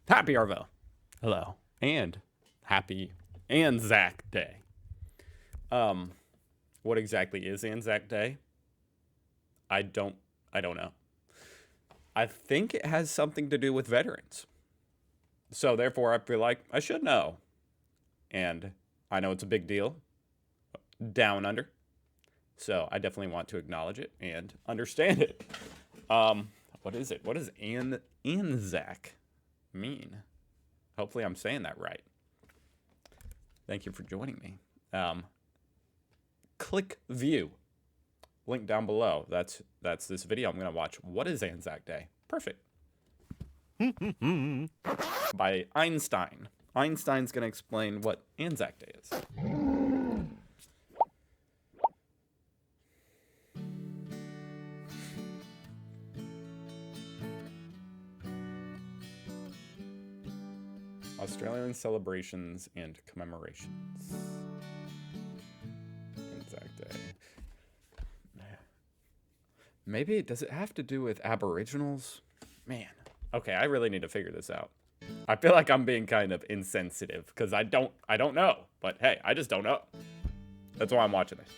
Happy Arvo. Hello. And happy Anzac Day. What exactly is Anzac Day? I don't know. I think it has something to do with veterans. So therefore, I feel like I should know. And I know it's a big deal down under. So I definitely want to acknowledge it and understand it. What is it? What does Anzac mean? Hopefully I'm saying that right. Thank you for joining me. Click view. Link down below. That's this video I'm going to watch. What is Anzac Day? Perfect. By Einstein. Einstein's going to explain what Anzac Day is. Australian celebrations and commemorations. Anzac Day. Maybe, does it have to do with Aboriginals? Man. Okay, I really need to figure this out. I feel like I'm being kind of insensitive because I don't know. But hey, I just don't know. That's why I'm watching this.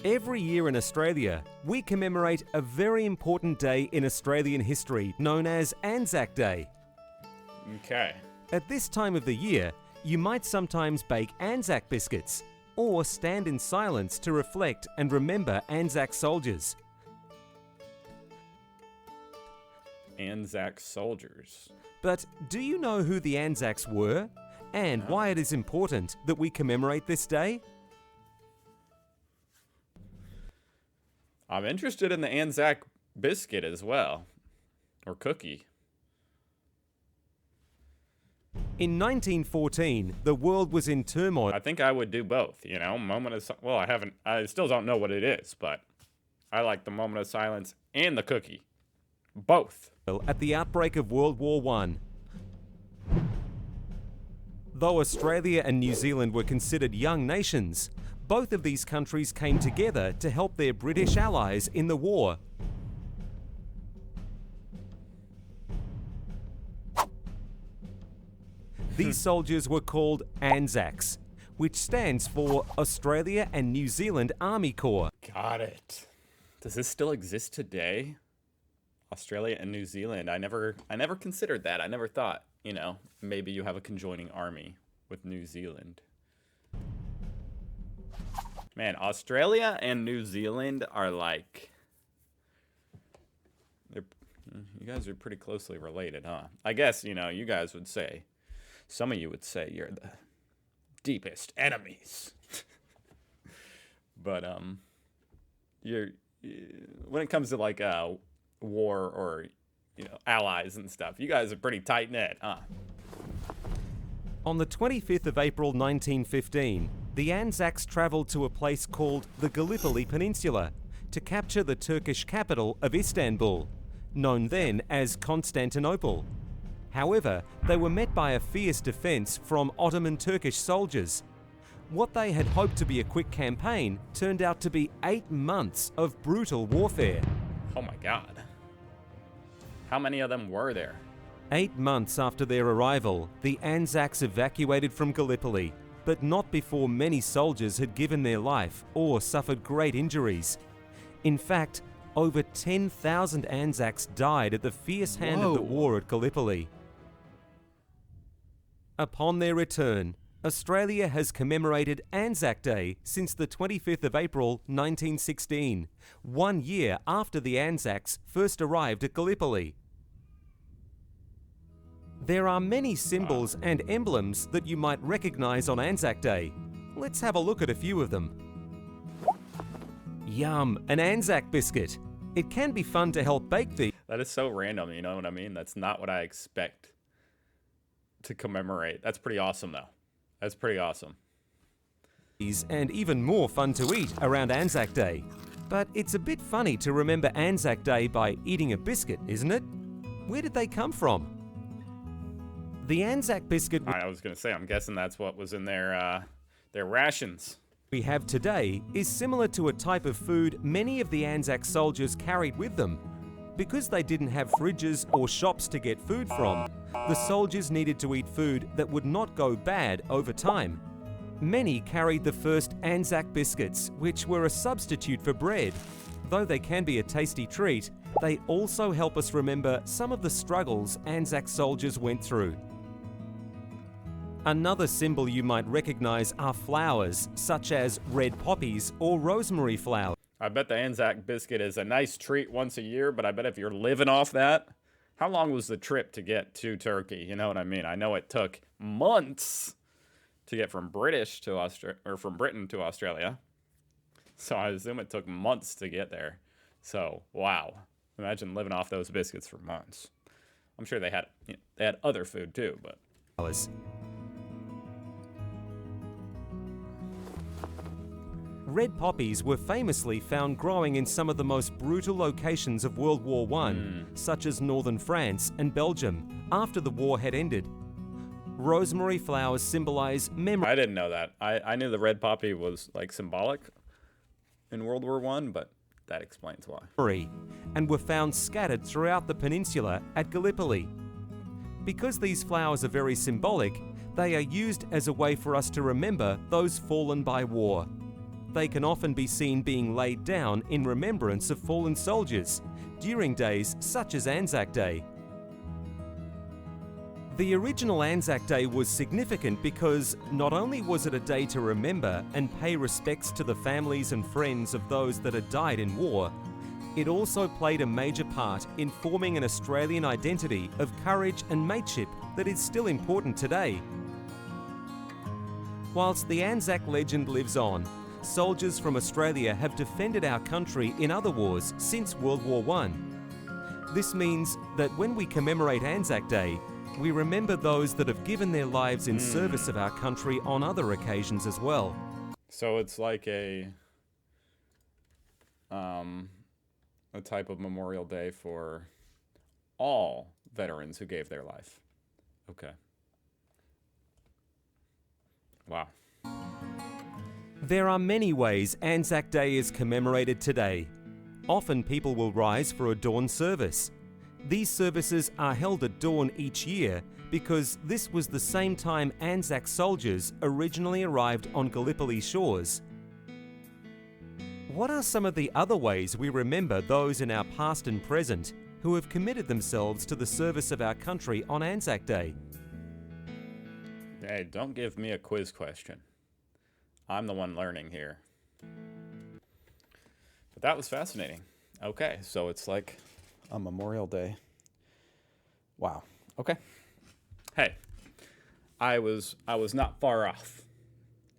Every year in Australia, we commemorate a very important day in Australian history known as Anzac Day. Okay. At this time of the year, you might sometimes bake Anzac biscuits or stand in silence to reflect and remember Anzac soldiers. Anzac soldiers. But do you know who the Anzacs were and why it is important that we commemorate this day? I'm interested in the Anzac biscuit as well. Or cookie. In 1914, the world was in turmoil. I think I would do both, you know, well, I still don't know what it is, but I like the moment of silence and the cookie. Both. At the outbreak of World War I. Though Australia and New Zealand were considered young nations, both of these countries came together to help their British allies in the war. These soldiers were called Anzacs, which stands for Australia and New Zealand Army Corps. Got it. Does this still exist today? Australia and New Zealand. I never considered that. I never thought, you know, maybe you have a conjoining army with New Zealand. Man, Australia and New Zealand are like, you guys are pretty closely related, huh? I guess, you know, you guys would say, some of you would say you're the deepest enemies. But when it comes to like war or, you know, allies and stuff, you guys are pretty tight knit, huh? On the 25th of April 1915, the Anzacs travelled to a place called the Gallipoli Peninsula to capture the Turkish capital of Istanbul, known then as Constantinople. However, they were met by a fierce defence from Ottoman Turkish soldiers. What they had hoped to be a quick campaign turned out to be 8 months of brutal warfare. Oh my God. How many of them were there? 8 months after their arrival, the Anzacs evacuated from Gallipoli, but not before many soldiers had given their life or suffered great injuries. In fact, over 10,000 Anzacs died at the fierce hand of the war at Gallipoli. Upon their return, Australia has commemorated Anzac Day since the 25th of April 1916, 1 year after the Anzacs first arrived at Gallipoli. There are many symbols and emblems that you might recognise on Anzac Day. Let's have a look at a few of them. Yum, an Anzac biscuit. It can be fun to help bake these. That is so random, you know what I mean? That's not what I expect to commemorate. That's pretty awesome, though. That's pretty awesome. And even more fun to eat around Anzac Day. But it's a bit funny to remember Anzac Day by eating a biscuit, isn't it? Where did they come from? The Anzac biscuit I was going to say, I'm guessing that's what was in their rations. we have today is similar to a type of food many of the Anzac soldiers carried with them. Because they didn't have fridges or shops to get food from, the soldiers needed to eat food that would not go bad over time. Many carried the first Anzac biscuits, which were a substitute for bread. Though they can be a tasty treat, they also help us remember some of the struggles Anzac soldiers went through. Another symbol you might recognize are flowers, such as red poppies or rosemary flowers. I bet the Anzac biscuit is a nice treat once a year, but I bet if you're living off that, how long was the trip to get to Turkey? You know what I mean? I know it took months to get from from Britain to Australia. So I assume it took months to get there. So, wow. Imagine living off those biscuits for months. I'm sure they had other food too, but red poppies were famously found growing in some of the most brutal locations of World War I, such as northern France and Belgium, after the war had ended. Rosemary flowers symbolize memory. I didn't know that. I knew the red poppy was like symbolic in World War I, but that explains why. And were found scattered throughout the peninsula at Gallipoli. Because these flowers are very symbolic, they are used as a way for us to remember those fallen by war. They can often be seen being laid down in remembrance of fallen soldiers during days such as Anzac Day. The original Anzac Day was significant because not only was it a day to remember and pay respects to the families and friends of those that had died in war, it also played a major part in forming an Australian identity of courage and mateship that is still important today. Whilst the Anzac legend lives on, soldiers from Australia have defended our country in other wars since World War I. This means that when we commemorate Anzac Day, we remember those that have given their lives in service of our country on other occasions as well. So it's like a type of Memorial Day for all veterans who gave their life. Okay. Wow. There are many ways Anzac Day is commemorated today. Often people will rise for a dawn service. These services are held at dawn each year because this was the same time Anzac soldiers originally arrived on Gallipoli shores. What are some of the other ways we remember those in our past and present who have committed themselves to the service of our country on Anzac Day? Hey, don't give me a quiz question. I'm the one learning here. But that was fascinating. Okay, so it's like a Memorial Day. Wow. Okay. Hey, I was not far off.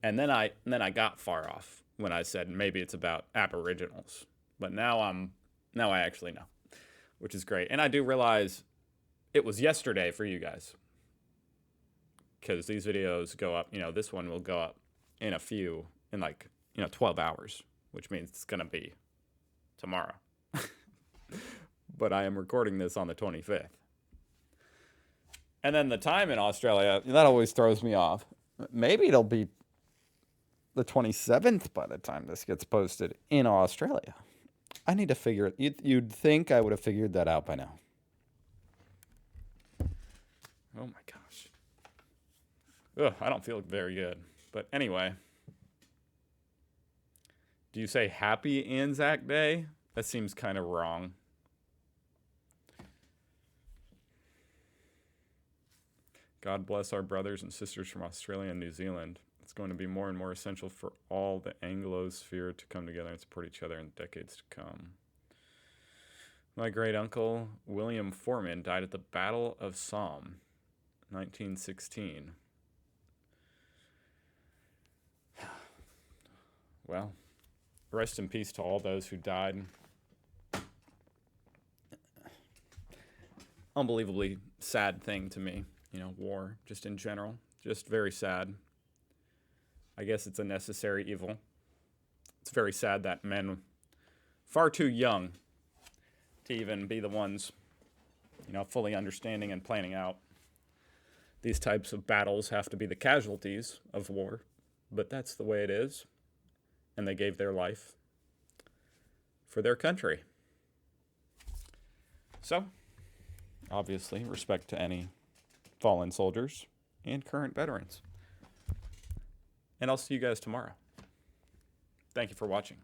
And then I got far off when I said maybe it's about Aboriginals. But now I actually know, which is great. And I do realize it was yesterday for you guys, because these videos go up, this one will go up in 12 hours, which means it's going to be tomorrow. But I am recording this on the 25th. And then the time in Australia, that always throws me off. Maybe it'll be the 27th by the time this gets posted in Australia. I need to figure it. You'd think I would have figured that out by now. Oh my gosh. Ugh, I don't feel very good. But anyway. Do you say Happy Anzac Day? That seems kind of wrong. God bless our brothers and sisters from Australia and New Zealand. It's going to be more and more essential for all the Anglosphere to come together and support each other in decades to come. My great uncle, William Foreman, died at the Battle of Somme, 1916. Well, rest in peace to all those who died. Unbelievably sad thing to me. War, just in general, just very sad. I guess it's a necessary evil. It's very sad that men, far too young to even be the ones, fully understanding and planning out these types of battles, have to be the casualties of war. But that's the way it is. And they gave their life for their country. So, obviously, respect to any fallen soldiers and current veterans. And I'll see you guys tomorrow. Thank you for watching.